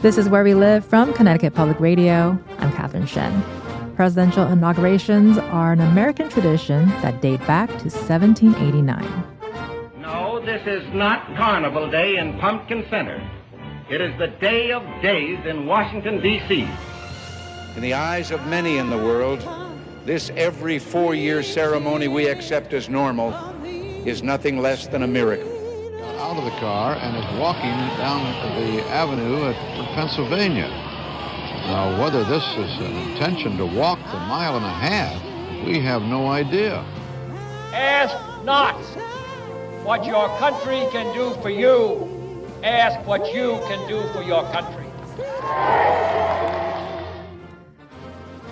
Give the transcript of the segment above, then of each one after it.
This is Where We Live from Connecticut Public Radio. I'm Catherine Shen. Presidential inaugurations are an American tradition that date back to 1789. No, this is not Carnival Day in Pumpkin Center. It is the day of days in Washington, D.C. In the eyes of many in the world, this every 4-year ceremony we accept as normal is nothing less than a miracle. Out of the car and is walking down the avenue at Pennsylvania. Now, whether this is an intention to walk the mile and a half, we have no idea. Ask not what your country can do for you. Ask what you can do for your country.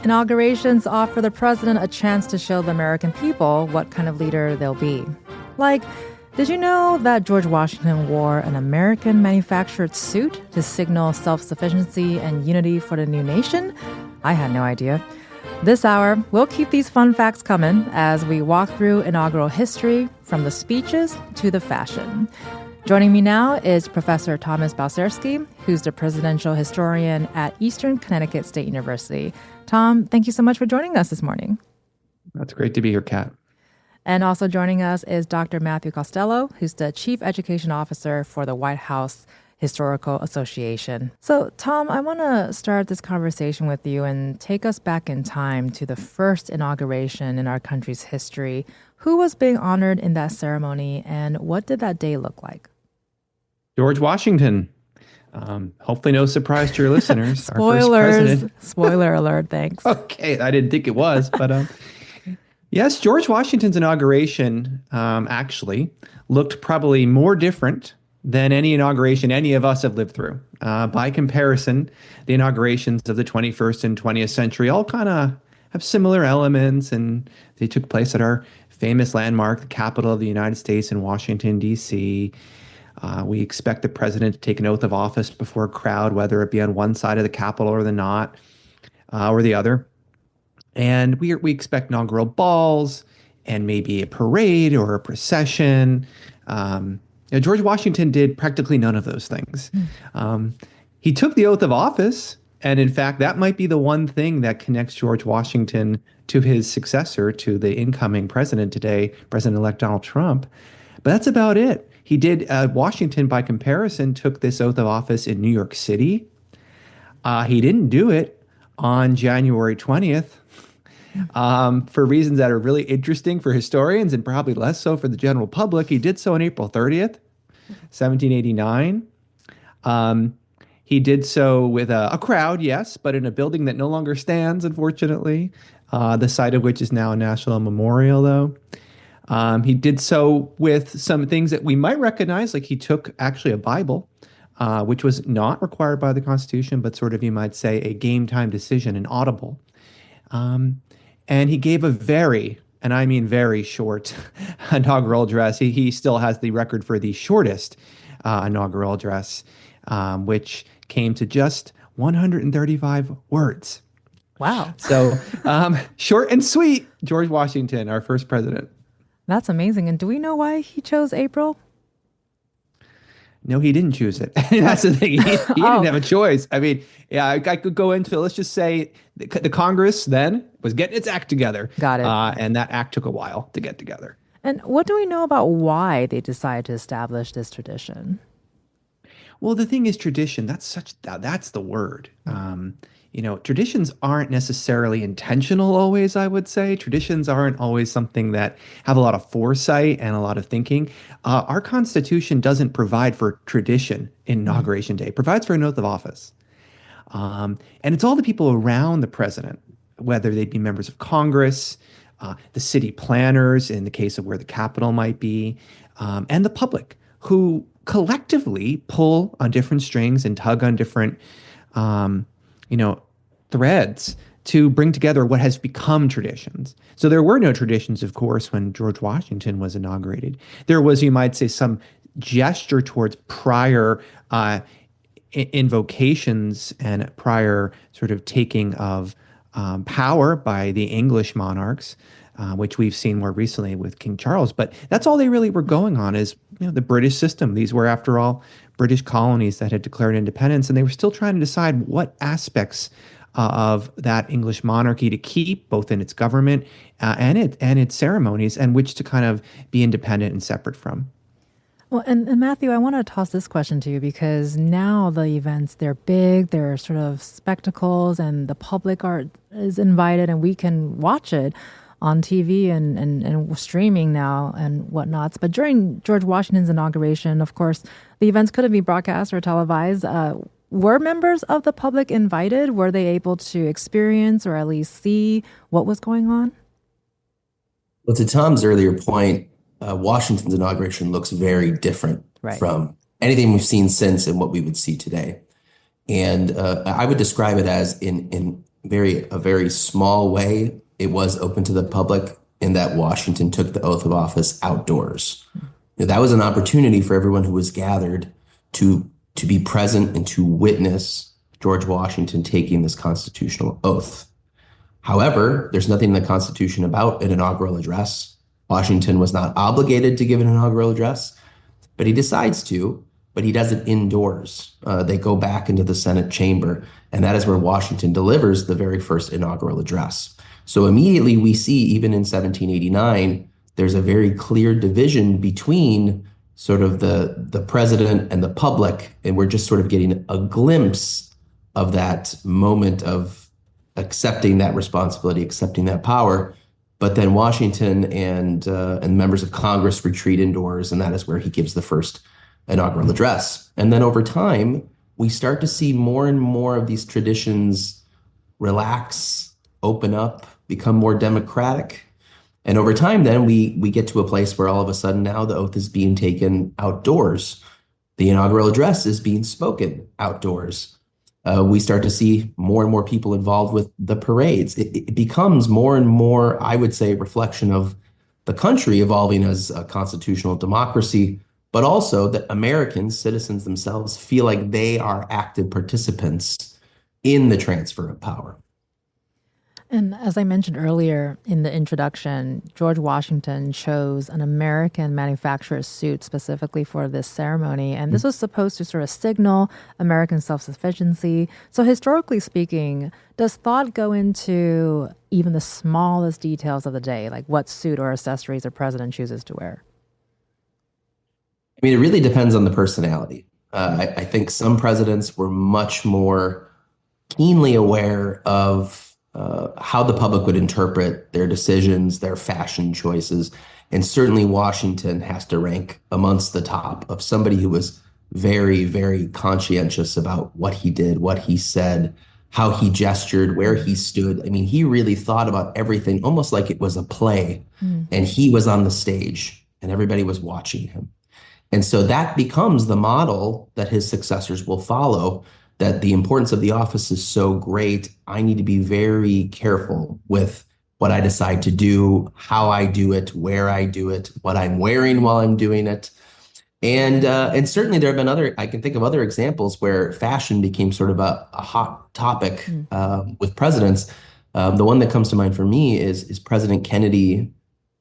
Inaugurations offer the president a chance to show the American people what kind of leader they'll be. Like, did you know that George Washington wore an American-manufactured suit to signal self-sufficiency and unity for the new nation? I had no idea. This hour, we'll keep these fun facts coming as we walk through inaugural history from the speeches to the fashion. Joining me now is Professor Thomas Balcerski, who's the presidential historian at Eastern Connecticut State University. Tom, thank you so much for joining us this morning. That's great to be here, Kat. And also joining us is Dr. Matthew Costello, who's the Chief Education Officer for the White House Historical Association. So, Tom, I want to start this conversation with you and take us back in time to the first inauguration in our country's history. Who was being honored in that ceremony, and what did that day look like? George Washington. Hopefully no surprise to your listeners. Spoilers. Our first president. Spoiler alert, thanks. Okay, I didn't think it was, but yes, George Washington's inauguration actually looked probably more different than any inauguration any of us have lived through. By comparison, the inaugurations of the 21st and 20th century all kind of have similar elements, and they took place at our famous landmark, the capital of the United States in Washington, D.C. We expect the president to take an oath of office before a crowd, whether it be on one side of the Capitol or the other. And we expect inaugural balls and maybe a parade or a procession. George Washington did practically none of those things. He took the oath of office, and in fact, that might be the one thing that connects George Washington to his successor, to the incoming president today, President-elect Donald Trump. But that's about it. He did, Washington, by comparison, took this oath of office in New York City. He didn't do it on January 20th for reasons that are really interesting for historians and probably less so for the general public. He did so on April 30th, 1789. He did so with a crowd, yes, but in a building that no longer stands, unfortunately, the site of which is now a national memorial, though. He did so with some things that we might recognize, like he took actually a Bible, which was not required by the Constitution, but sort of, you might say, a game time decision, an audible. And he gave a very, and I mean very short inaugural address. He still has the record for the shortest inaugural address, which came to just 135 words. Wow. So short and sweet, George Washington, our first president. That's amazing. And do we know why he chose April? No, he didn't choose it. That's the thing. He didn't have a choice. I mean, yeah, I could go into, let's just say the Congress then was getting its act together. Got it. And that act took a while to get together. And what do we know about why they decided to establish this tradition? Well, the thing is, tradition, that's the word. Traditions aren't necessarily intentional always, I would say. Traditions aren't always something that have a lot of foresight and a lot of thinking. Our Constitution doesn't provide for tradition in Inauguration Day. It provides for an oath of office. And it's all the people around the president, whether they be members of Congress, the city planners, in the case of where the Capitol might be, and the public, who collectively pull on different strings and tug on different threads to bring together what has become traditions. So there were no traditions, of course, when George Washington was inaugurated. There was, you might say, some gesture towards prior invocations and prior sort of taking of power by the English monarchs. which we've seen more recently with King Charles. But that's all they really were going on is, the British system. These were, after all, British colonies that had declared independence, and they were still trying to decide what aspects of that English monarchy to keep, both in its government and its ceremonies, and which to kind of be independent and separate from. Well, and Matthew, I want to toss this question to you because now the events, they're big, they're sort of spectacles, and the public is invited, and we can watch it on TV and streaming now and whatnots. But during George Washington's inauguration, of course, the events couldn't be broadcast or televised. Were members of the public invited? Were they able to experience or at least see what was going on? Well, to Tom's earlier point, Washington's inauguration looks very different from anything we've seen since and what we would see today. And I would describe it as in a very small way, it was open to the public in that Washington took the oath of office outdoors. That was an opportunity for everyone who was gathered to be present and to witness George Washington taking this constitutional oath. However, there's nothing in the Constitution about an inaugural address. Washington was not obligated to give an inaugural address, but he decides to, but he does it indoors. They go back into the Senate chamber, and that is where Washington delivers the very first inaugural address. So immediately we see, even in 1789, there's a very clear division between sort of the president and the public, and we're just sort of getting a glimpse of that moment of accepting that responsibility, accepting that power. But then Washington and members of Congress retreat indoors, and that is where he gives the first inaugural address. And then over time, we start to see more and more of these traditions relax, open up, become more democratic. And over time, then we get to a place where all of a sudden now the oath is being taken outdoors. The inaugural address is being spoken outdoors. We start to see more and more people involved with the parades. It becomes more and more, I would say, a reflection of the country evolving as a constitutional democracy, but also that Americans, citizens themselves, feel like they are active participants in the transfer of power. And as I mentioned earlier in the introduction, George Washington chose an American manufactured suit specifically for this ceremony. And this was supposed to sort of signal American self-sufficiency. So historically speaking, does thought go into even the smallest details of the day, like what suit or accessories the president chooses to wear? I mean, it really depends on the personality. I think some presidents were much more keenly aware of how the public would interpret their decisions, their fashion choices. And certainly Washington has to rank amongst the top of somebody who was very, very conscientious about what he did, what he said, how he gestured, where he stood. I mean, he really thought about everything almost like it was a play, and he was on the stage and everybody was watching him. And so that becomes the model that his successors will follow, that the importance of the office is so great. I need to be very careful with what I decide to do, how I do it, where I do it, what I'm wearing while I'm doing it. And certainly there have been I can think of other examples where fashion became sort of a hot topic with presidents. The one that comes to mind for me is President Kennedy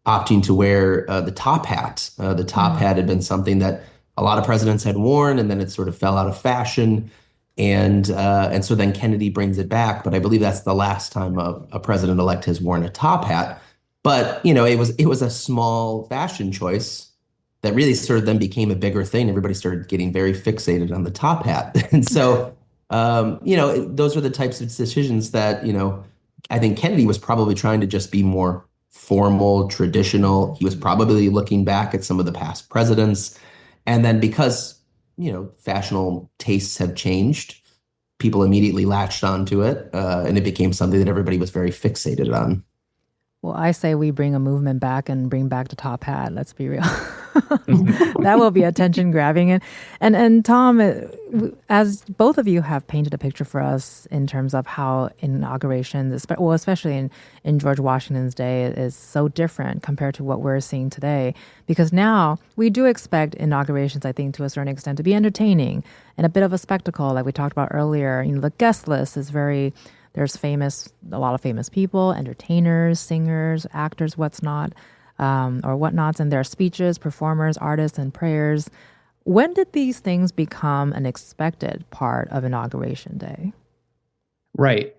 opting to wear the top hat. The top hat had been something that a lot of presidents had worn, and then it sort of fell out of fashion. And so then Kennedy brings it back, but I believe that's the last time a president-elect has worn a top hat. But it was a small fashion choice that really sort of then became a bigger thing. Everybody started getting very fixated on the top hat, and so those were the types of decisions that I think Kennedy was probably trying to just be more formal, traditional. He was probably looking back at some of the past presidents, and then because fashionable tastes have changed, people immediately latched onto it, and it became something that everybody was very fixated on. Well, I say we bring a movement back and bring back the top hat. Let's be real. That will be attention grabbing. And Tom, as both of you have painted a picture for us in terms of how inaugurations, especially in George Washington's day, is so different compared to what we're seeing today. Because now we do expect inaugurations, I think, to a certain extent, to be entertaining and a bit of a spectacle, like we talked about earlier. The guest list is very There's a lot of famous people, entertainers, singers, actors, or whatnots, and there are speeches, performers, artists, and prayers. When did these things become an expected part of Inauguration Day? Right.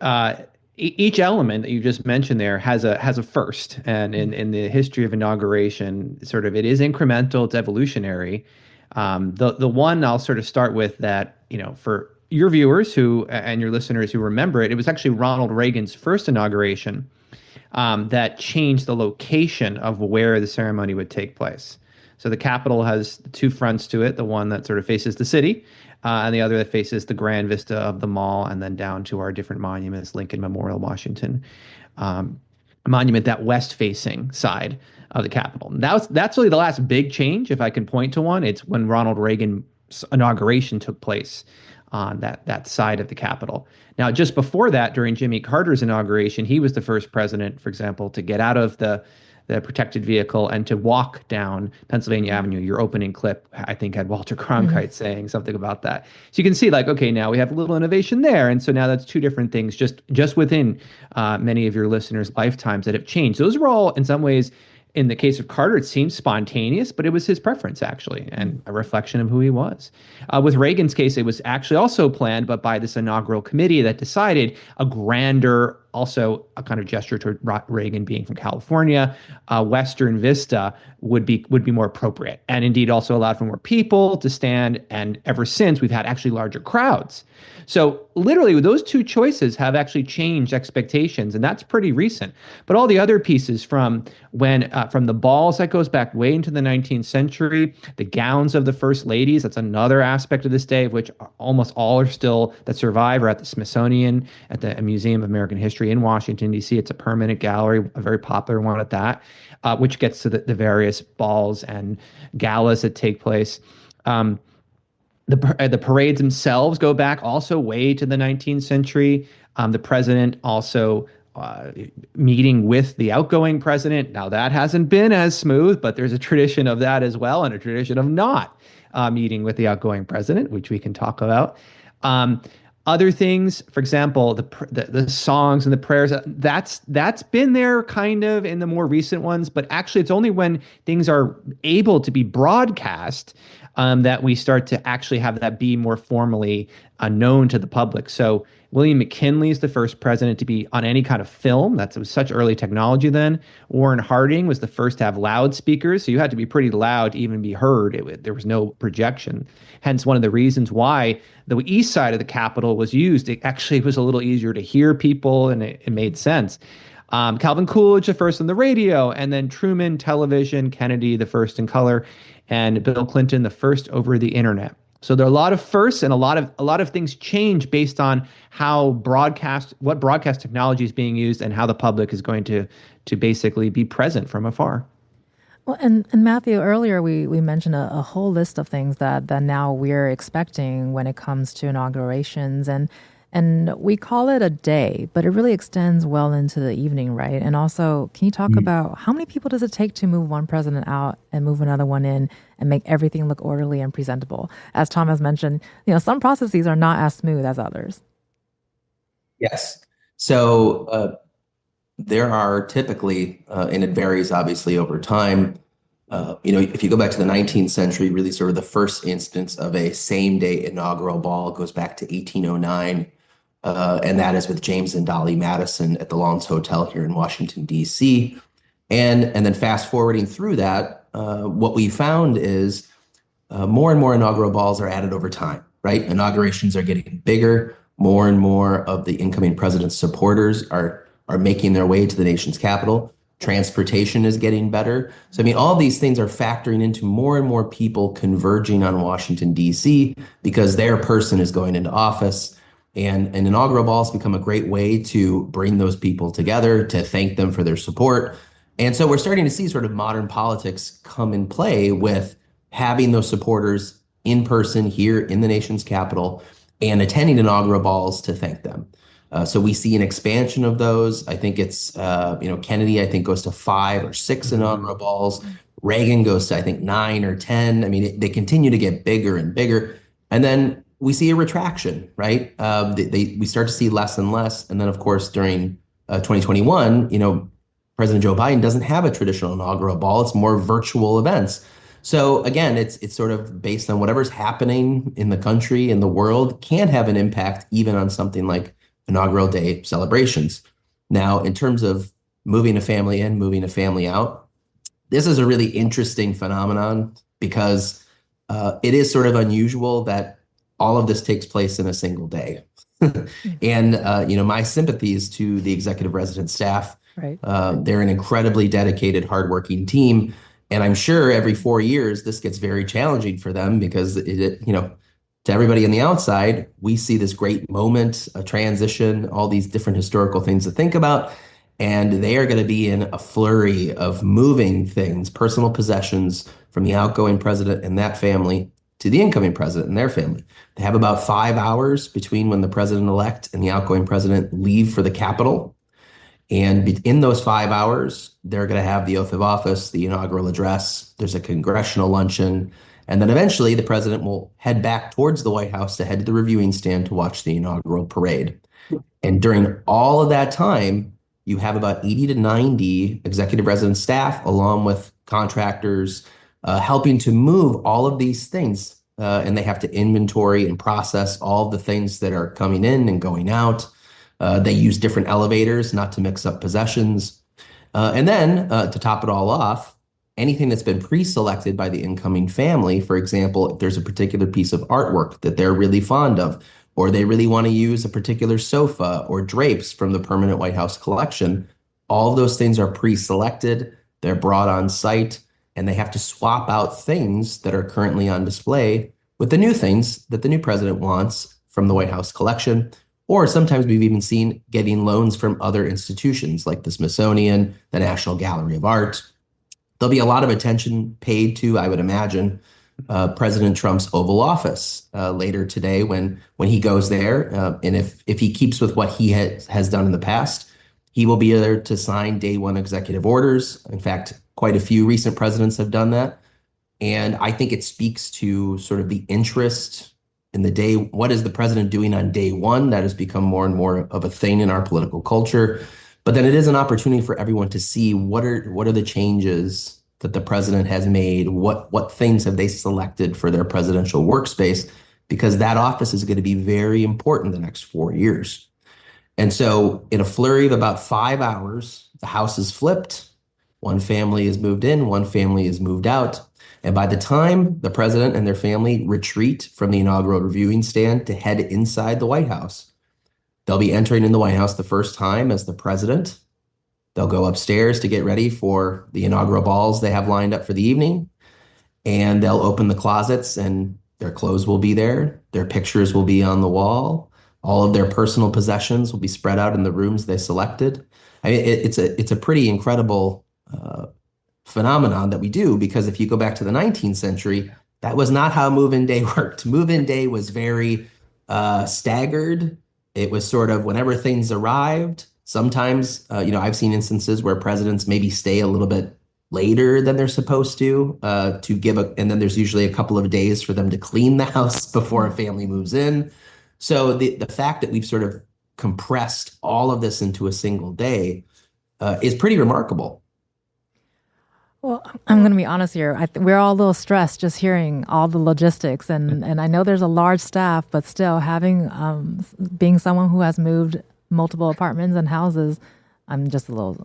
Each element that you just mentioned there has a first, and in the history of inauguration, sort of it is incremental, it's evolutionary. The one I'll sort of start with that, for your viewers and your listeners who remember it, it was actually Ronald Reagan's first inauguration that changed the location of where the ceremony would take place. So the Capitol has two fronts to it, the one that sort of faces the city, and the other that faces the grand vista of the mall, and then down to our different monuments, Lincoln Memorial, Washington Monument, that west-facing side of the Capitol. That's really the last big change, if I can point to one. It's when Ronald Reagan's inauguration took place on that side of the Capitol. Now, just before that, during Jimmy Carter's inauguration, he was the first president, for example, to get out of the protected vehicle and to walk down Pennsylvania Avenue. Your opening clip, I think, had Walter Cronkite saying something about that. So you can see, like, okay, now we have a little innovation there. And so now that's two different things just within many of your listeners' lifetimes that have changed. Those were all, in some ways, in the case of Carter, it seems spontaneous, but it was his preference, actually, and a reflection of who he was. With Reagan's case, it was actually also planned, but by this inaugural committee that decided a grander, also a kind of gesture toward Reagan being from California, Western Vista would be more appropriate, and indeed also allowed for more people to stand. And ever since, we've had actually larger crowds. So literally, those two choices have actually changed expectations, and that's pretty recent. But all the other pieces from the balls, that goes back way into the 19th century, the gowns of the first ladies, that's another aspect of this day, of which almost all are still, that survive, are at the Smithsonian, at the Museum of American History in Washington, D.C. It's a permanent gallery, a very popular one at that, which gets to the various balls and galas that take place. The parades themselves go back also way to the 19th century. The president also meeting with the outgoing president. Now, that hasn't been as smooth, but there's a tradition of that as well, and a tradition of not meeting with the outgoing president, which we can talk about. Other things, for example, the songs and the prayers, that's been there kind of in the more recent ones, but actually it's only when things are able to be broadcast that we start to actually have that be more formally known to the public. So William McKinley is the first president to be on any kind of film. It was such early technology then. Warren Harding was the first to have loudspeakers, so you had to be pretty loud to even be heard. There was no projection. Hence, one of the reasons why the east side of the Capitol was used. It actually was a little easier to hear people, and it made sense. Calvin Coolidge, the first on the radio, and then Truman, television, Kennedy, the first in color, and Bill Clinton, the first over the internet. So there are a lot of firsts, and a lot of things change based on what broadcast technology is being used, and how the public is going to basically be present from afar. Well, and Matthew, earlier we mentioned a whole list of things that now we're expecting when it comes to inaugurations, and we call it a day, but it really extends well into the evening, right? And also, can you talk about how many people does it take to move one president out and move another one in and make everything look orderly and presentable? As Tom has mentioned, some processes are not as smooth as others. Yes. So there are typically, and it varies obviously over time, if you go back to the 19th century, really sort of the first instance of a same-day inaugural ball goes back to 1809. And that is with James and Dolly Madison at the Lawns Hotel here in Washington, D.C. And then fast forwarding through that, what we found is more and more inaugural balls are added over time, right? Inaugurations are getting bigger. More and more of the incoming president's supporters are making their way to the nation's capital. Transportation is getting better. So, all these things are factoring into more and more people converging on Washington, D.C. because their person is going into office. And inaugural balls become a great way to bring those people together, to thank them for their support. And so we're starting to see sort of modern politics come in play with having those supporters in person here in the nation's capital and attending inaugural balls to thank them. So we see an expansion of those. I think it's, Kennedy, I think, goes to 5 or 6 inaugural balls. Reagan goes to, I think, 9 or 10. They continue to get bigger and bigger. And then we see a retraction, right? We start to see less and less. And then, of course, during 2021, President Joe Biden doesn't have a traditional inaugural ball. It's more virtual events. So again, it's sort of based on whatever's happening in the country and the world can have an impact even on something like inaugural day celebrations. Now, in terms of moving a family in, moving a family out, this is a really interesting phenomenon because it is sort of unusual that all of this takes place in a single day. And, my sympathies to the executive resident staff. Right. They're an incredibly dedicated, hardworking team. And I'm sure every 4 years, this gets very challenging for them because, to everybody on the outside, we see this great moment, a transition, all these different historical things to think about. And they are going to be in a flurry of moving things, personal possessions from the outgoing president and that family to the incoming president and their family. They have about 5 hours between when the president-elect and the outgoing president leave for the Capitol. And in those 5 hours, they're going to have the oath of office, the inaugural address. There's a congressional luncheon. And then eventually the president will head back towards the White House to head to the reviewing stand to watch the inaugural parade. And during all of that time, you have about 80 to 90 executive resident staff, along with contractors, helping to move all of these things. And they have to inventory and process all of the things that are coming in and going out. They use different elevators not to mix up possessions. And then to top it all off, anything that's been pre-selected by the incoming family, for example, if there's a particular piece of artwork that they're really fond of, or they really want to use a particular sofa or drapes from the permanent White House collection, all of those things are pre-selected, they're brought on site, and they have to swap out things that are currently on display with the new things that the new president wants from the White House collection. Or sometimes we've even seen getting loans from other institutions like the Smithsonian, the National Gallery of Art. There'll be a lot of attention paid to, I would imagine, President Trump's Oval Office later today when he goes there. And if he keeps with what he has done in the past, he will be there to sign day one executive orders. In fact, quite a few recent presidents have done that. And I think it speaks to sort of the interest in the day. What is the president doing on day one? That has become more and more of a thing in our political culture. But then it is an opportunity for everyone to see what are the changes that the president has made, what things have they selected for their presidential workspace, because that office is going to be very important the next 4 years. And so in a flurry of about 5 hours, the House is flipped. One family is moved in, one family is moved out. And by the time the president and their family retreat from the inaugural reviewing stand to head inside the White House, they'll be entering in the White House the first time as the president. They'll go upstairs to get ready for the inaugural balls they have lined up for the evening. And they'll open the closets and their clothes will be there. Their pictures will be on the wall. All of their personal possessions will be spread out in the rooms they selected. I mean, it's a pretty incredible phenomenon that we do, because if you go back to the 19th century, that was not how move-in day worked. Move-in day was very staggered. It was sort of whenever things arrived. Sometimes, I've seen instances where presidents maybe stay a little bit later than they're supposed to give and then there's usually a couple of days for them to clean the house before a family moves in. So the fact that we've sort of compressed all of this into a single day is pretty remarkable. Well, I'm going to be honest here. We're all a little stressed just hearing all the logistics, and I know there's a large staff, but still being someone who has moved multiple apartments and houses, I'm just feeling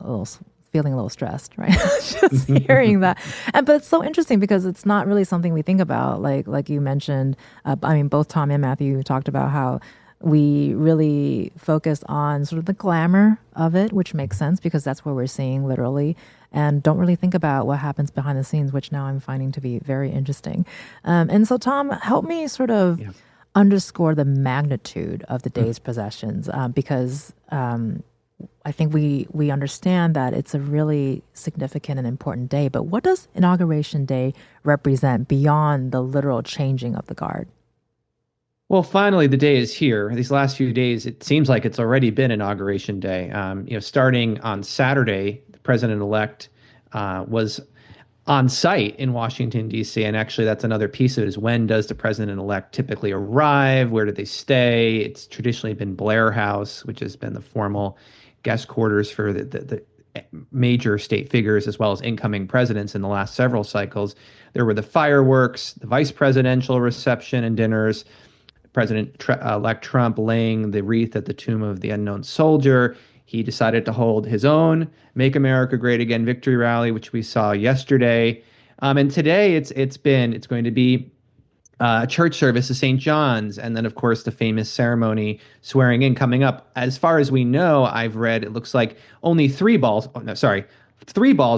a little stressed, right? Just hearing that. But it's so interesting because it's not really something we think about. Like you mentioned, both Tom and Matthew talked about how we really focus on sort of the glamour of it, which makes sense because that's what we're seeing literally, and don't really think about what happens behind the scenes, which now I'm finding to be very interesting. And so, Tom, help me sort of underscore the magnitude of the day's possessions, because I think we understand that it's a really significant and important day. But what does Inauguration Day represent beyond the literal changing of the guard? Well, finally, the day is here. These last few days, it seems like it's already been Inauguration Day. Starting on Saturday, the president-elect was on site in Washington, D.C. And actually, that's another piece of it, is when does the president-elect typically arrive? Where do they stay? It's traditionally been Blair House, which has been the formal guest quarters for the major state figures as well as incoming presidents in the last several cycles. There were the fireworks, the vice presidential reception and dinners, President-elect Trump laying the wreath at the tomb of the unknown soldier. He decided to hold his own Make America Great Again victory rally, which we saw yesterday. And today it's going to be a church service at St. John's, and then, of course, the famous ceremony swearing in coming up. As far as we know, I've read, it looks like only three balls,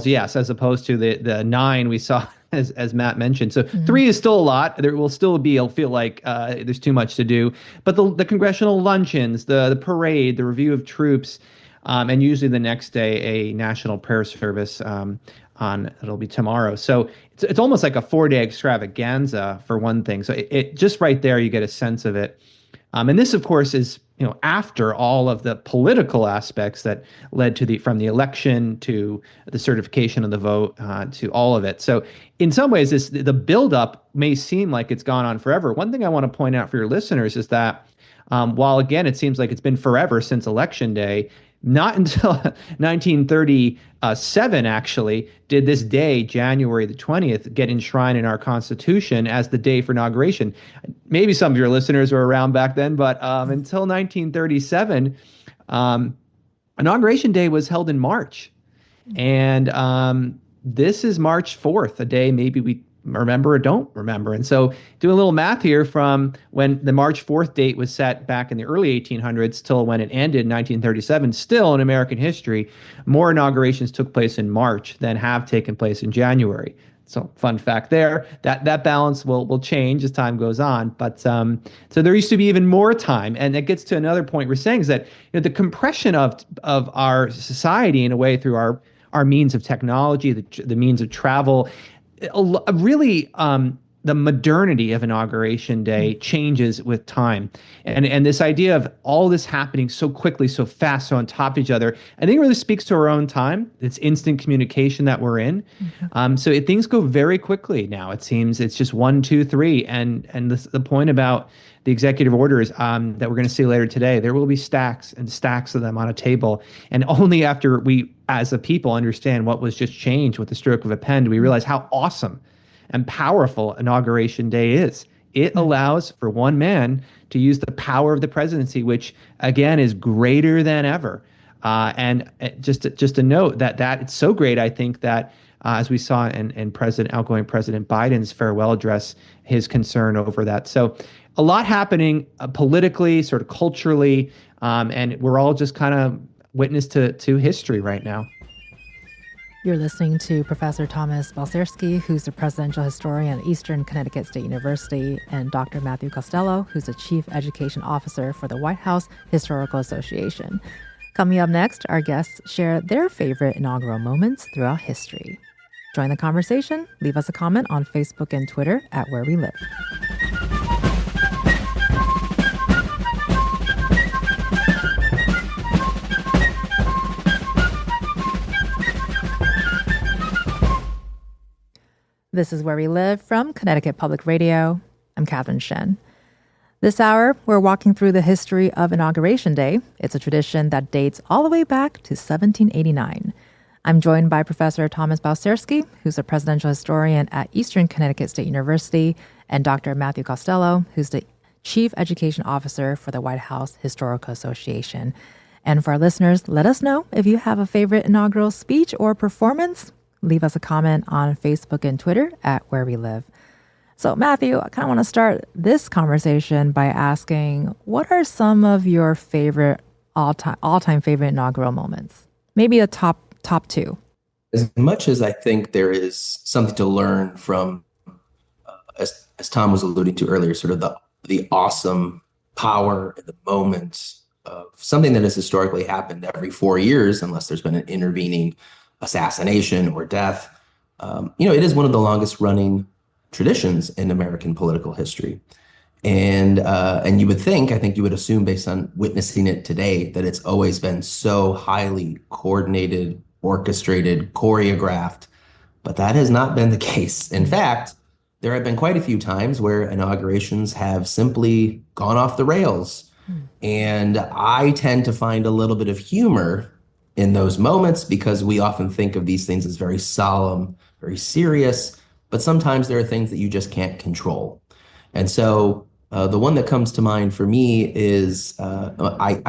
yes, as opposed to the 9 we saw, as Matt mentioned. So 3 is still a lot. There will still be, it'll feel like there's too much to do. But the congressional luncheons, the parade, the review of troops, and usually the next day, a national prayer service it'll be tomorrow. So it's almost like a 4-day extravaganza for one thing. So it just right there, you get a sense of it. And this, of course, is after all of the political aspects that led to from the election to the certification of the vote to all of it. So in some ways, the buildup may seem like it's gone on forever. One thing I want to point out for your listeners is that while, again, it seems like it's been forever since Election Day, not until 1937, actually, did this day, January the 20th, get enshrined in our Constitution as the day for inauguration. Maybe some of your listeners were around back then, but until 1937, Inauguration Day was held in March. And this is March 4th, a day maybe we remember or don't remember. And so doing a little math here from when the March 4th date was set back in the early 1800s till when it ended in 1937, still in American history, more inaugurations took place in March than have taken place in January. So fun fact there, that balance will change as time goes on. But so there used to be even more time. And that gets to another point we're saying, is that the compression of our society in a way through our means of technology, the means of travel, really the modernity of Inauguration Day changes with time. And this idea of all this happening so quickly, so fast, so on top of each other, I think really speaks to our own time. It's instant communication that we're in. So things go very quickly now. It seems it's just 1, 2, 3. And the point about the executive orders that we're going to see later today, there will be stacks and stacks of them on a table. And only after we, as a people, understand what was just changed with the stroke of a pen, do we realize how awesome and powerful Inauguration Day is. It allows for one man to use the power of the presidency, which, again, is greater than ever. And just a note that it's so great, I think, that as we saw in outgoing President Biden's farewell address, his concern over that. So a lot happening politically, sort of culturally, and we're all just kind of witness to history right now. You're listening to Professor Thomas Balcerski, who's the presidential historian at Eastern Connecticut State University, and Dr. Matthew Costello, who's the chief education officer for the White House Historical Association. Coming up next, our guests share their favorite inaugural moments throughout history. Join the conversation. Leave us a comment on Facebook and Twitter at Where We Live. This is Where We Live from Connecticut Public Radio. I'm Catherine Shen. This hour, we're walking through the history of Inauguration Day. It's a tradition that dates all the way back to 1789. I'm joined by Professor Thomas Balcerski, who's a presidential historian at Eastern Connecticut State University, and Dr. Matthew Costello, who's the chief education officer for the White House Historical Association. And for our listeners, let us know if you have a favorite inaugural speech or performance. Leave us a comment on Facebook and Twitter at Where We Live. So, Matthew, I kind of want to start this conversation by asking, what are some of your favorite all-time favorite inaugural moments? Maybe a top 2. As much as I think there is something to learn from, as Tom was alluding to earlier, sort of the awesome power and the moments of something that has historically happened every 4 years, unless there's been an intervening assassination or death. It is one of the longest running traditions in American political history. And you would think, I think you would assume based on witnessing it today, that it's always been so highly coordinated, orchestrated, choreographed, But that has not been the case. In fact, there have been quite a few times where inaugurations have simply gone off the rails. And I tend to find a little bit of humor in those moments because we often think of these things as very solemn, very serious, but sometimes there are things that you just can't control. And so the one that comes to mind for me is I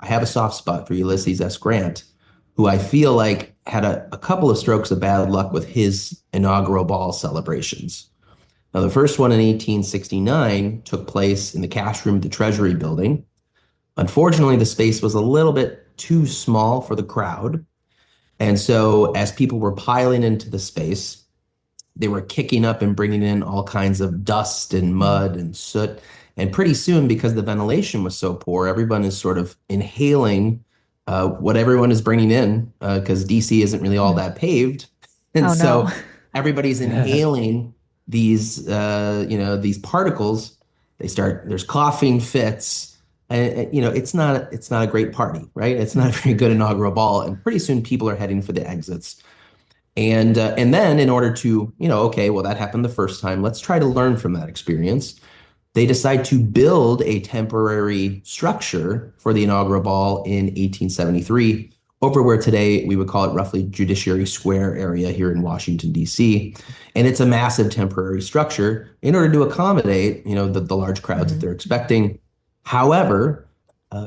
have a soft spot for Ulysses S. Grant, who I feel like had a couple of strokes of bad luck with his inaugural ball celebrations. Now, the first one in 1869 took place in the cash room of the Treasury Building. Unfortunately, the space was a little bit too small for the crowd. And so as people were piling into the space, they were kicking up and bringing in all kinds of dust and mud and soot. And pretty soon, because the ventilation was so poor, everyone is sort of inhaling what everyone is bringing in, because DC isn't really all that paved. And so everybody's inhaling these, these particles. There's coughing fits. And, it's not a great party, right? It's not a very good inaugural ball. And pretty soon people are heading for the exits. And then in order to, okay, well, that happened the first time. Let's try to learn from that experience. They decide to build a temporary structure for the inaugural ball in 1873 over where today we would call it roughly Judiciary Square area here in Washington, D.C. And it's a massive temporary structure in order to accommodate, the large crowds that they're expecting. However,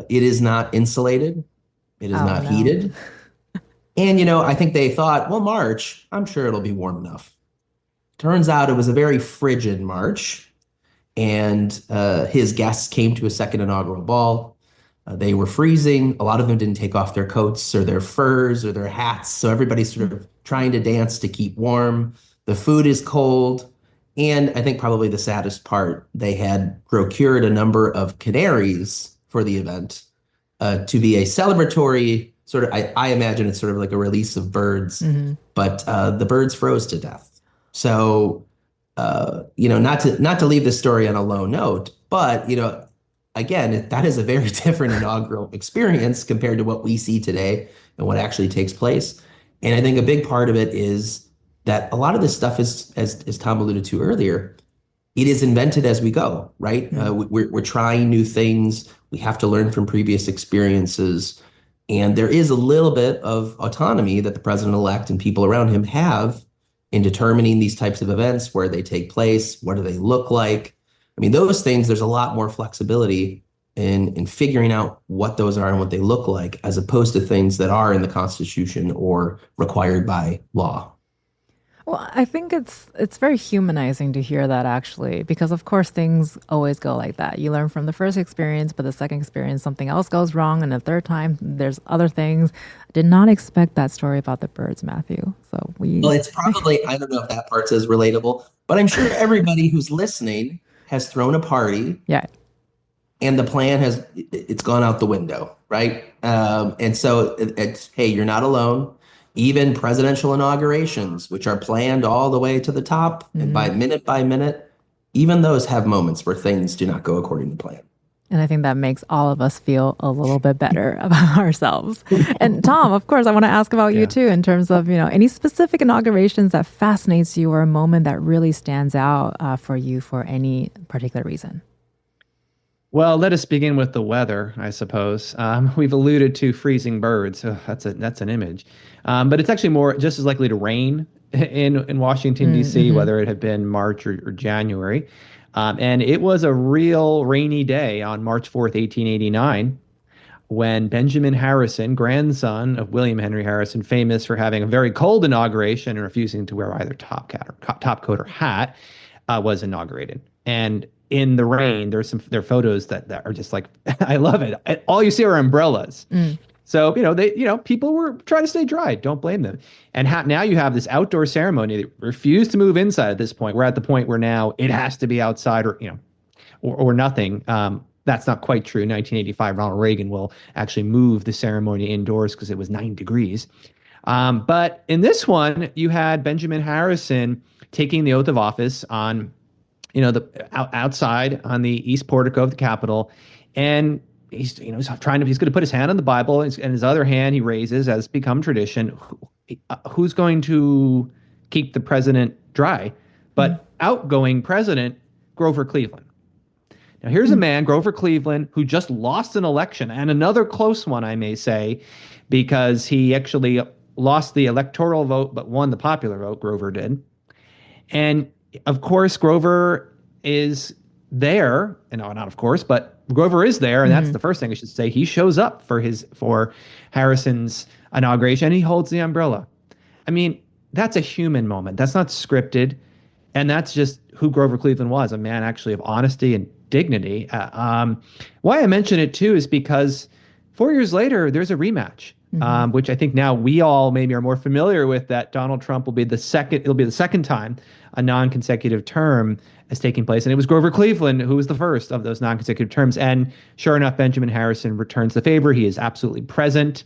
it is not insulated. It is not heated. And, I think they thought, well, March, I'm sure it'll be warm enough. Turns out it was a very frigid March. And his guests came to a second inaugural ball. They were freezing. A lot of them didn't take off their coats or their furs or their hats. So everybody's sort of trying to dance to keep warm. The food is cold. And I think probably the saddest part, they had procured a number of canaries for the event to be a celebratory sort of, I imagine it's sort of like a release of birds, but the birds froze to death. So, not to leave this story on a low note, but, again, that is a very different inaugural experience compared to what we see today and what actually takes place. And I think a big part of it is that a lot of this stuff is, as Tom alluded to earlier, it is invented as we go, right? We're trying new things. We have to learn from previous experiences. And there is a little bit of autonomy that the president-elect and people around him have in determining these types of events, where they take place, what do they look like. I mean, those things, there's a lot more flexibility in figuring out what those are and what they look like, as opposed to things that are in the Constitution or required by law. Well, I think it's very humanizing to hear that, actually, because of course things always go like that. You learn from the first experience, but the second experience, something else goes wrong. And the third time, there's other things. I did not expect that story about the birds, Matthew. Well, it's probably, I don't know if that part's as relatable, but I'm sure everybody who's listening has thrown a party. Yeah. And the plan it's gone out the window, right? And so it's, hey, you're not alone. Even presidential inaugurations, which are planned all the way to the top and by minute, even those have moments where things do not go according to plan. And I think that makes all of us feel a little bit better about ourselves. And Tom, of course, I want to ask about you too, in terms of, any specific inaugurations that fascinates you or a moment that really stands out for you for any particular reason. Well, let us begin with the weather, I suppose. We've alluded to freezing birds. That's an image. But it's actually just as likely to rain in Washington, D.C., whether it had been March or January. And it was a real rainy day on March 4th, 1889, when Benjamin Harrison, grandson of William Henry Harrison, famous for having a very cold inauguration and refusing to wear either top coat or hat, was inaugurated. And in the rain, there are photos that are just like, I love it. All you see are umbrellas. So, people were trying to stay dry. Don't blame them. And now you have this outdoor ceremony that refused to move inside at this point. We're at the point where now it has to be outside or nothing. That's not quite true. 1985, Ronald Reagan will actually move the ceremony indoors because it was 9 degrees. But in this one, you had Benjamin Harrison taking the oath of office on outside on the east portico of the Capitol, and he's going to put his hand on the Bible, and his other hand he raises, as become tradition. Who's going to keep the president dry. But outgoing president, Grover Cleveland. Now, here's a man, Grover Cleveland, who just lost an election, and another close one, I may say, because he actually lost the electoral vote but won the popular vote, Grover did. And, of course, Grover is there, no, not of course, but Grover is there, and that's the first thing I should say. He shows up for Harrison's inauguration, and he holds the umbrella. I mean, that's a human moment. That's not scripted, and that's just who Grover Cleveland was, a man actually of honesty and dignity. Why I mention it, too, is because 4 years later, there's a rematch, which I think now we all maybe are more familiar with, that Donald Trump will be it'll be the second time a non-consecutive term is taking place. And it was Grover Cleveland who was the first of those non-consecutive terms. And sure enough, Benjamin Harrison returns the favor. He is absolutely present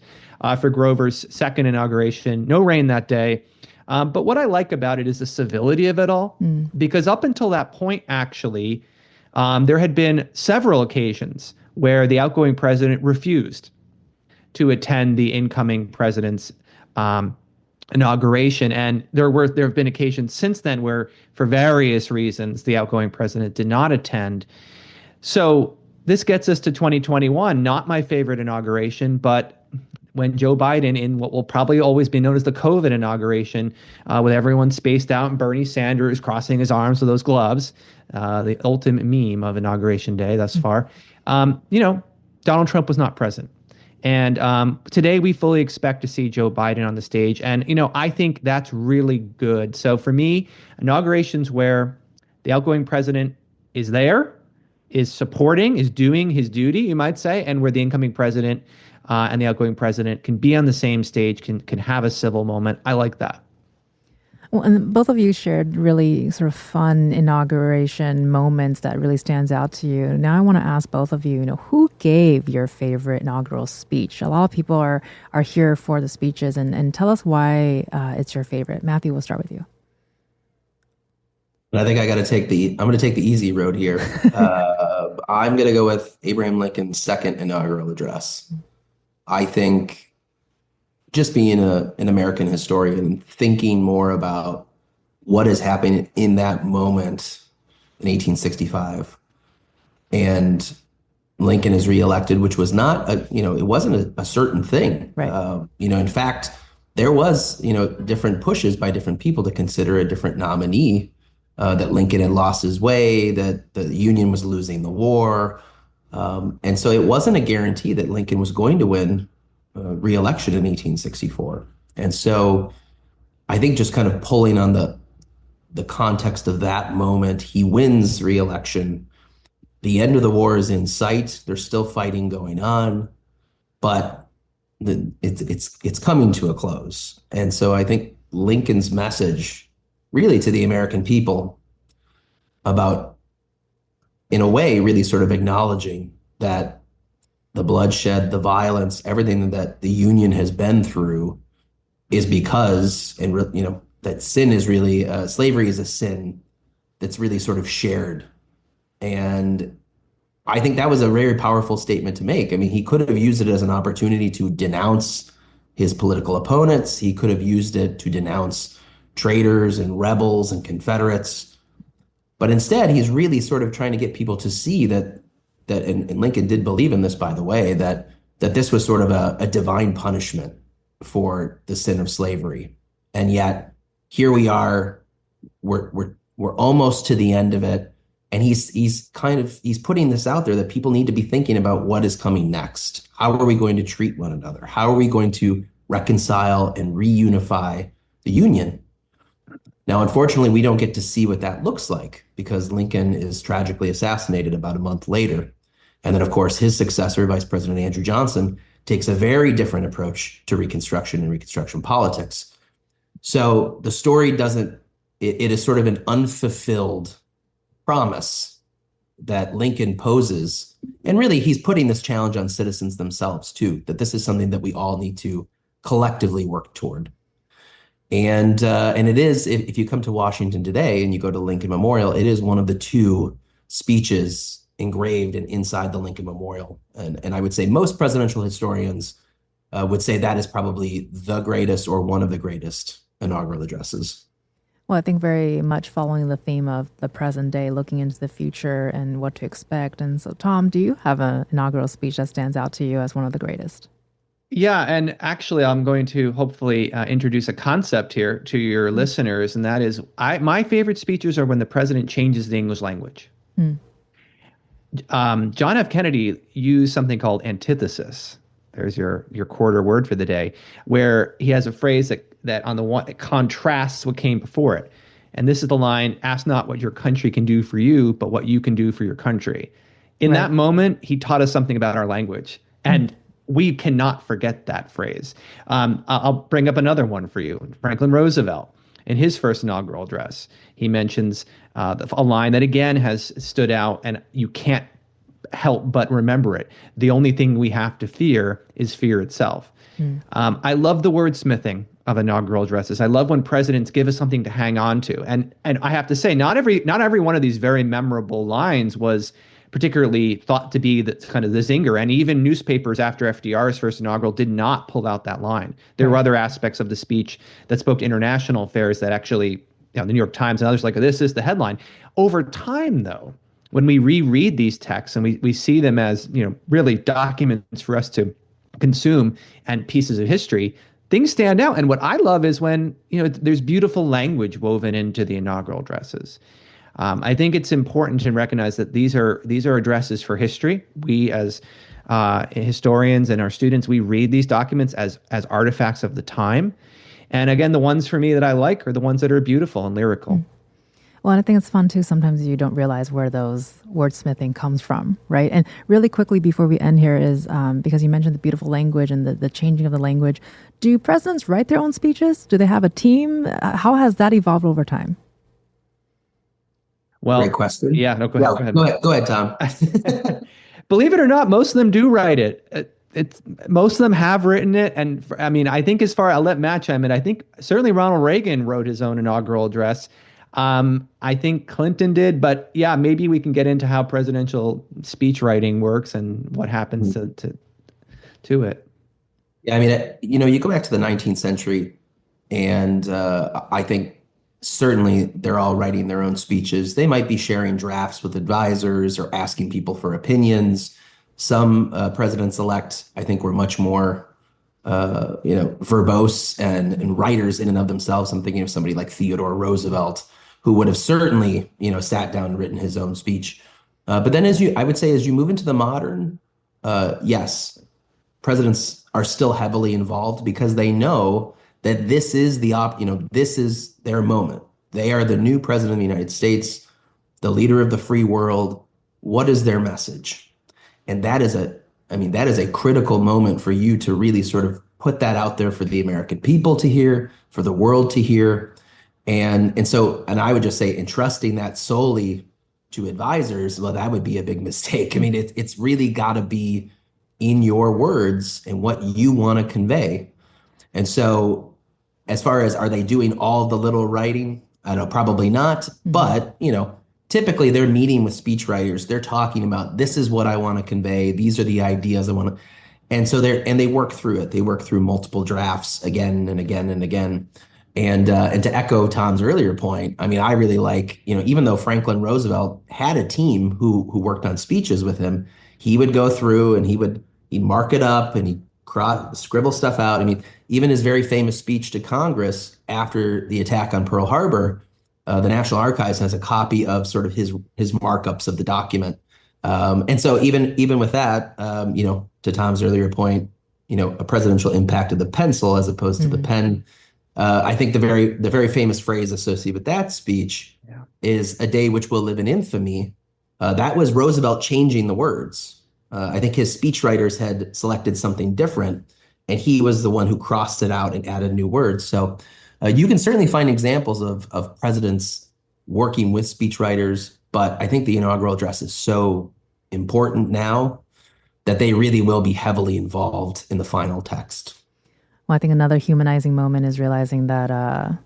for Grover's second inauguration. No rain that day. But what I like about it is the civility of it all, because up until that point, actually, there had been several occasions where the outgoing president refused to attend the incoming president's inauguration. And there have been occasions since then where, for various reasons, the outgoing president did not attend. So this gets us to 2021, not my favorite inauguration, but when Joe Biden, in what will probably always be known as the COVID inauguration, with everyone spaced out and Bernie Sanders crossing his arms with those gloves, the ultimate meme of Inauguration Day thus far, Donald Trump was not present. And today we fully expect to see Joe Biden on the stage. And, I think that's really good. So for me, inaugurations where the outgoing president is there, is supporting, is doing his duty, you might say, and where the incoming president and the outgoing president can be on the same stage, can have a civil moment. I like that. Well, and both of you shared really sort of fun inauguration moments that really stands out to you. Now I want to ask both of you, who gave your favorite inaugural speech? A lot of people are here for the speeches, and tell us why it's your favorite. Matthew, we'll start with you. I think I'm going to take the easy road here. I'm going to go with Abraham Lincoln's second inaugural address. I think, just being an American historian, thinking more about what is happening in that moment in 1865, and Lincoln is reelected, which was not it wasn't a certain thing. Right. In fact, there was different pushes by different people to consider a different nominee. That Lincoln had lost his way, that the Union was losing the war, and so it wasn't a guarantee that Lincoln was going to win re-election in 1864. And so I think, just kind of pulling on the context of that moment, he wins re-election. The end of the war is in sight. There's still fighting going on, but it's coming to a close. And so I think Lincoln's message, really, to the American people about, in a way, really sort of acknowledging that the bloodshed, the violence, everything that the Union has been through is because, that sin is really, slavery is a sin that's really sort of shared. And I think that was a very powerful statement to make. I mean, he could have used it as an opportunity to denounce his political opponents. He could have used it to denounce traitors and rebels and Confederates. But instead, he's really sort of trying to get people to see that and Lincoln did believe in this, by the way, that this was sort of a divine punishment for the sin of slavery. And yet here we are, we're almost to the end of it. And he's putting this out there that people need to be thinking about what is coming next. How are we going to treat one another? How are we going to reconcile and reunify the Union? Now, unfortunately, we don't get to see what that looks like, because Lincoln is tragically assassinated about a month later. And then, of course, his successor, Vice President Andrew Johnson, takes a very different approach to Reconstruction and Reconstruction politics. So the story it is sort of an unfulfilled promise that Lincoln poses. And really, he's putting this challenge on citizens themselves, too, that this is something that we all need to collectively work toward. And it is, if you come to Washington today and you go to Lincoln Memorial, it is one of the two speeches engraved and inside the Lincoln Memorial. And I would say most presidential historians would say that is probably the greatest or one of the greatest inaugural addresses. Well, I think very much following the theme of the present day, looking into the future and what to expect. And so, Tom, do you have an inaugural speech that stands out to you as one of the greatest? Yeah, and actually, I'm going to hopefully introduce a concept here to your listeners, and that is, my favorite speeches are when the president changes the English language. Mm. John F. Kennedy used something called antithesis. There's your quarter word for the day, where he has a phrase that on the one it contrasts what came before it. And this is the line, ask not what your country can do for you, but what you can do for your country. In that moment, he taught us something about our language. And we cannot forget that phrase. I'll bring up another one for you. Franklin Roosevelt, in his first inaugural address, he mentions a line that again has stood out, and you can't help but remember it. The only thing we have to fear is fear itself. I love the wordsmithing of inaugural addresses. I love when presidents give us something to hang on to. And I have to say, not every one of these very memorable lines was particularly thought to be the kind of the zinger. And even newspapers after FDR's first inaugural did not pull out that line. There were other aspects of the speech that spoke to international affairs that actually, the New York Times and others like, this is the headline. Over time, though, when we reread these texts and we see them as, really documents for us to consume and pieces of history, things stand out. And what I love is when, there's beautiful language woven into the inaugural addresses. I think it's important to recognize that these are addresses for history. We as historians and our students, we read these documents as artifacts of the time. And again, the ones for me that I like are the ones that are beautiful and lyrical. Well, and I think it's fun too. Sometimes you don't realize where those wordsmithing comes from, right? And really quickly before we end here is because you mentioned the beautiful language and the changing of the language. Do presidents write their own speeches? Do they have a team? How has that evolved over time? Well, great question. Yeah, no, go ahead. Go ahead, Tom. Believe it or not, most of them do write it. Most of them have written it. And I think I'll let Matt chime in. I think certainly Ronald Reagan wrote his own inaugural address. I think Clinton did, but yeah, maybe we can get into how presidential speech writing works and what happens to it. Yeah, you go back to the 19th century, and I think certainly they're all writing their own speeches. They might be sharing drafts with advisors or asking people for opinions. Some presidents-elect, I think, were much more, verbose and writers in and of themselves. I'm thinking of somebody like Theodore Roosevelt, who would have certainly, sat down and written his own speech. But then as you move into the modern, yes, presidents are still heavily involved because they know that this is this is their moment. They are the new president of the United States, the leader of the free world. What is their message? And that is a critical moment for you to really sort of put that out there for the American people to hear, for the world to hear. And I would just say entrusting that solely to advisors, well, that would be a big mistake. It's really got to be in your words and what you want to convey. And so as far as, are they doing all the little writing? I don't know, probably not. Mm-hmm. But, typically they're meeting with speechwriters. They're talking about, this is what I want to convey. These are the ideas I want to. And so they work through it. They work through multiple drafts again and again and again. And to echo Tom's earlier point, I really like, even though Franklin Roosevelt had a team who worked on speeches with him, he would go through and he'd mark it up and he'd scribble stuff out. Even his very famous speech to Congress after the attack on Pearl Harbor, the National Archives has a copy of sort of his markups of the document. And so even with that, to Tom's earlier point, a presidential impact of the pencil as opposed to the pen. I think the very famous phrase associated with that speech is "a day which will live in infamy." That was Roosevelt changing the words. I think his speechwriters had selected something different, and he was the one who crossed it out and added new words. So you can certainly find examples of presidents working with speechwriters, but I think the inaugural address is so important now that they really will be heavily involved in the final text. Well, I think another humanizing moment is realizing that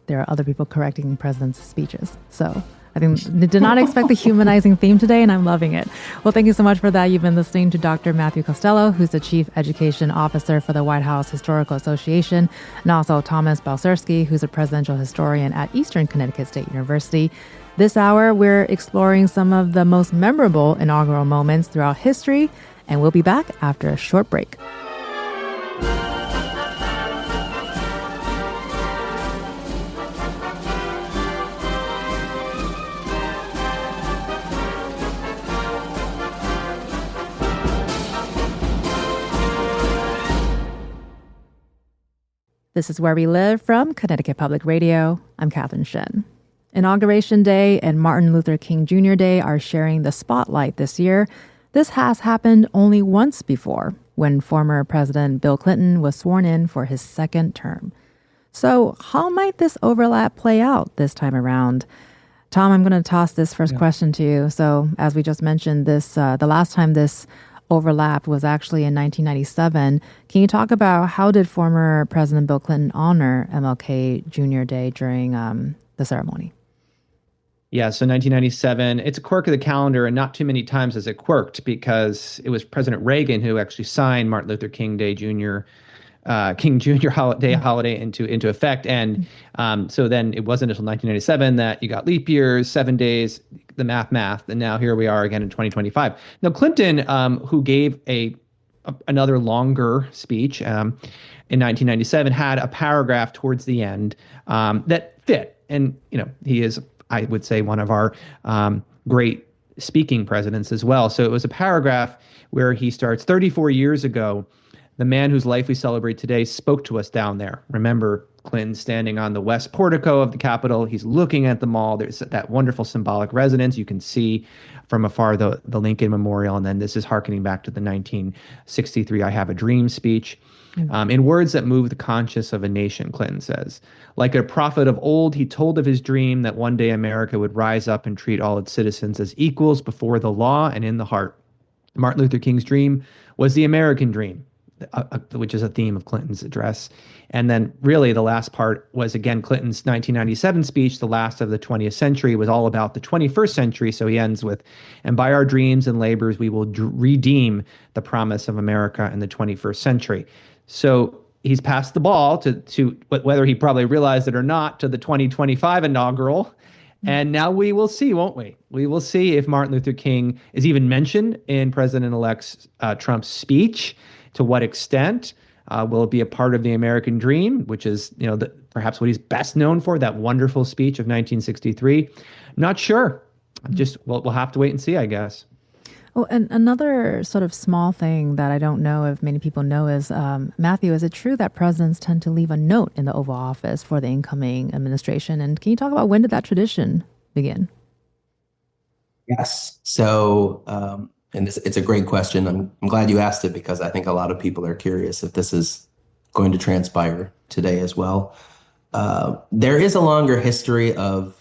there are other people correcting presidents' speeches. So I did not expect the humanizing theme today, and I'm loving it. Well, thank you so much for that. You've been listening to Dr. Matthew Costello, who's the Chief Education Officer for the White House Historical Association, and also Thomas Balcerski, who's a presidential historian at Eastern Connecticut State University. This hour, we're exploring some of the most memorable inaugural moments throughout history, and we'll be back after a short break. This is Where We Live from Connecticut Public Radio. I'm Catherine Shen. Inauguration Day and Martin Luther King Jr. Day are sharing the spotlight this year. This has happened only once before, when former President Bill Clinton was sworn in for his second term. So how might this overlap play out this time around? Tom, I'm going to toss this first question to you. So as we just mentioned, the last time this overlapped was actually in 1997. Can you talk about how did former President Bill Clinton honor MLK Jr. Day during the ceremony? Yeah, so 1997, it's a quirk of the calendar, and not too many times has it quirked because it was President Reagan who actually signed Martin Luther King Day Jr. Holiday into effect. And so then it wasn't until 1997 that you got leap years, 7 days, the math, and now here we are again in 2025. Now, Clinton, who gave another longer speech in 1997, had a paragraph towards the end that fit. And, he is, I would say, one of our great speaking presidents as well. So it was a paragraph where he starts, 34 years ago, the man whose life we celebrate today spoke to us down there. Remember Clinton standing on the west portico of the Capitol. He's looking at the mall. There's that wonderful symbolic resonance. You can see from afar the Lincoln Memorial. And then this is hearkening back to the 1963 I Have a Dream speech. In words that move the conscience of a nation, Clinton says. Like a prophet of old, he told of his dream that one day America would rise up and treat all its citizens as equals before the law and in the heart. Martin Luther King's dream was the American dream, which is a theme of Clinton's address. And then really the last part was, again, Clinton's 1997 speech, the last of the 20th century, was all about the 21st century. So he ends with, and by our dreams and labors, we will redeem the promise of America in the 21st century. So he's passed the ball to whether he probably realized it or not, to the 2025 inaugural. And now we will see, won't we? We will see if Martin Luther King is even mentioned in President-elect Trump's speech. To what extent will it be a part of the American dream, which is, perhaps what he's best known for, that wonderful speech of 1963? Not sure. We'll have to wait and see, I guess. Oh, and another sort of small thing that I don't know if many people know is, Matthew, is it true that presidents tend to leave a note in the Oval Office for the incoming administration? And can you talk about when did that tradition begin? Yes. So, and it's a great question. I'm glad you asked it because I think a lot of people are curious if this is going to transpire today as well. There is a longer history of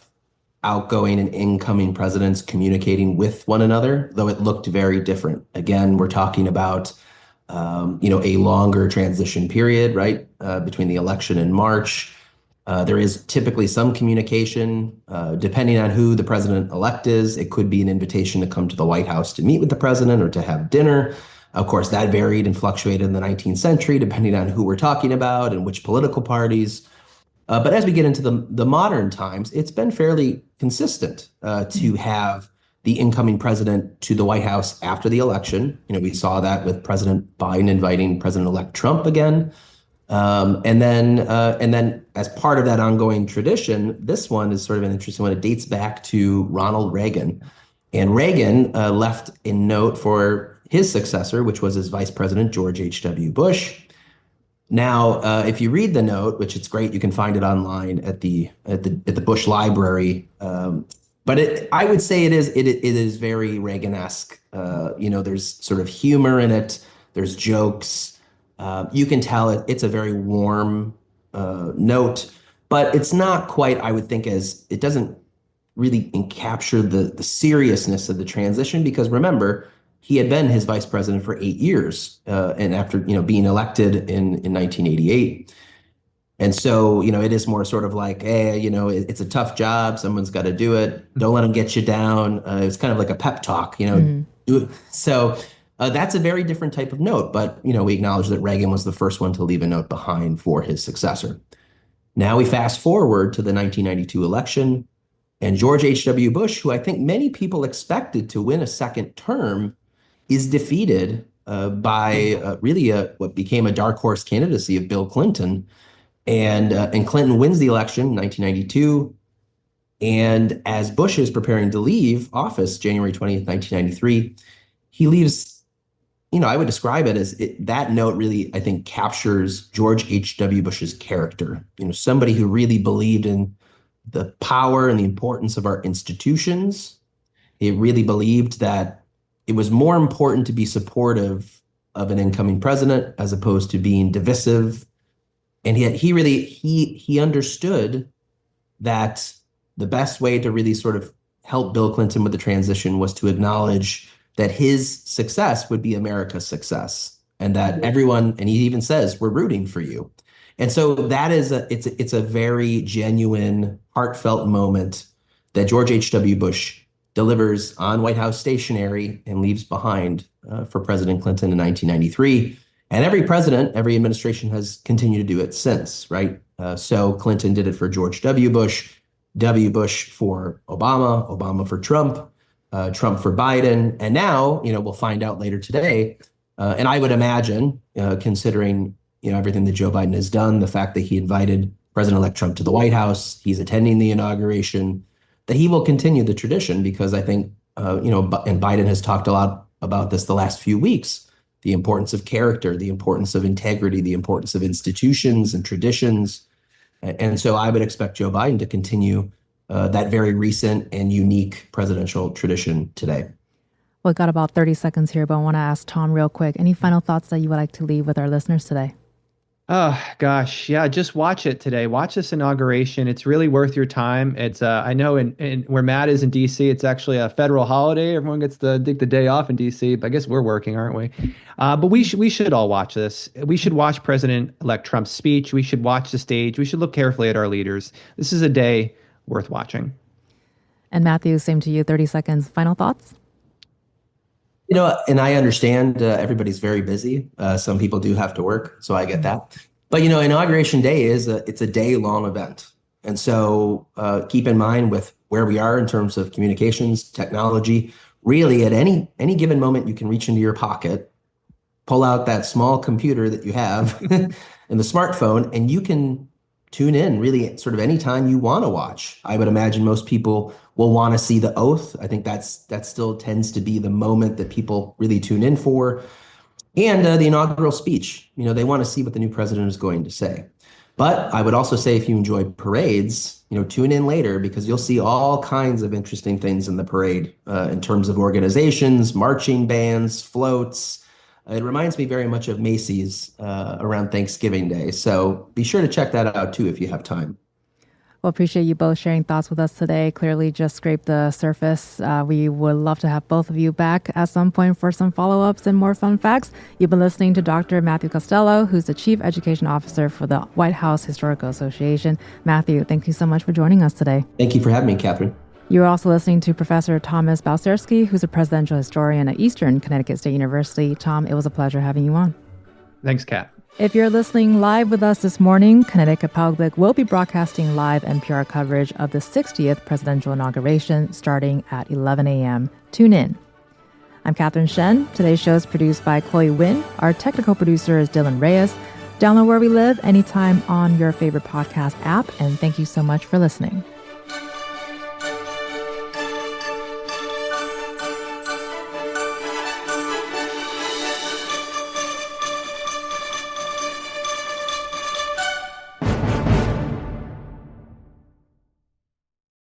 outgoing and incoming presidents communicating with one another, though it looked very different. Again, we're talking about, a longer transition period, right, between the election in March. There is typically some communication, depending on who the president-elect is. It could be an invitation to come to the White House to meet with the president or to have dinner. Of course, that varied and fluctuated in the 19th century, depending on who we're talking about and which political parties. But as we get into the modern times, it's been fairly consistent to have the incoming president to the White House after the election. We saw that with President Biden inviting President-elect Trump again. And then as part of that ongoing tradition, this one is sort of an interesting one. It dates back to Ronald Reagan. And Reagan left a note for his successor, which was his vice president, George H.W. Bush. Now, if you read the note, which it's great, you can find it online at the Bush Library. But I would say it is very Reagan-esque. There's sort of humor in it. There's jokes. You can tell it's a very warm note, but it's not quite, I would think, it doesn't really capture the seriousness of the transition, because remember, he had been his vice president for 8 years, and after being elected in 1988. And so, it is more sort of like, hey, it's a tough job. Someone's got to do it. Don't let them get you down. It's kind of like a pep talk, do it. So that's a very different type of note. But, we acknowledge that Reagan was the first one to leave a note behind for his successor. Now we fast forward to the 1992 election, and George H.W. Bush, who I think many people expected to win a second term, is defeated by really what became a dark horse candidacy of Bill Clinton. And Clinton wins the election in 1992. And as Bush is preparing to leave office, January 20th, 1993, he leaves, I would describe it as that note really, I think, captures George H.W. Bush's character. Somebody who really believed in the power and the importance of our institutions. He really believed that it was more important to be supportive of an incoming president as opposed to being divisive. And yet he understood that the best way to really sort of help Bill Clinton with the transition was to acknowledge that his success would be America's success, and that everyone, and he even says, we're rooting for you. And so that is it's a very genuine, heartfelt moment that George H.W. Bush delivers on White House stationery and leaves behind for President Clinton in 1993. And every president, every administration has continued to do it since, right? So Clinton did it for George W. Bush, W. Bush for Obama, Obama for Trump, Trump for Biden. And now, we'll find out later today. And I would imagine, considering, everything that Joe Biden has done, the fact that he invited President-elect Trump to the White House, he's attending the inauguration, that he will continue the tradition because I think, and Biden has talked a lot about this the last few weeks, the importance of character, the importance of integrity, the importance of institutions and traditions. And so I would expect Joe Biden to continue that very recent and unique presidential tradition today. Well, we've got about 30 seconds here, but I want to ask Tom real quick. Any final thoughts that you would like to leave with our listeners today? Oh, gosh. Yeah, just watch it today. Watch this inauguration. It's really worth your time. It's I know in where Matt is in D.C., it's actually a federal holiday. Everyone gets the day off in D.C., but I guess we're working, aren't we? But we should all watch this. We should watch President-elect Trump's speech. We should watch the stage. We should look carefully at our leaders. This is a day worth watching. And Matthew, same to you. 30 seconds. Final thoughts? And I understand everybody's very busy. Some people do have to work, so I get that. But, Inauguration Day it's a day-long event. And so keep in mind with where we are in terms of communications, technology, really at any given moment, you can reach into your pocket, pull out that small computer that you have and the smartphone, and you can tune in really sort of anytime you want to watch. I would imagine most people will want to see the oath. I think that still tends to be the moment that people really tune in for. And the inaugural speech, they want to see what the new president is going to say. But I would also say if you enjoy parades, tune in later because you'll see all kinds of interesting things in the parade in terms of organizations, marching bands, floats. It reminds me very much of Macy's around Thanksgiving Day. So be sure to check that out, too, if you have time. Well, appreciate you both sharing thoughts with us today. Clearly just scraped the surface. We would love to have both of you back at some point for some follow-ups and more fun facts. You've been listening to Dr. Matthew Costello, who's the Chief Education Officer for the White House Historical Association. Matthew, thank you so much for joining us today. Thank you for having me, Catherine. You're also listening to Professor Thomas Balcerski, who's a presidential historian at Eastern Connecticut State University. Tom, it was a pleasure having you on. Thanks, Kat. If you're listening live with us this morning, Connecticut Public will be broadcasting live NPR coverage of the 60th presidential inauguration starting at 11 a.m. Tune in. I'm Catherine Shen. Today's show is produced by Chloe Wynn. Our technical producer is Dylan Reyes. Download Where We Live anytime on your favorite podcast app, and thank you so much for listening.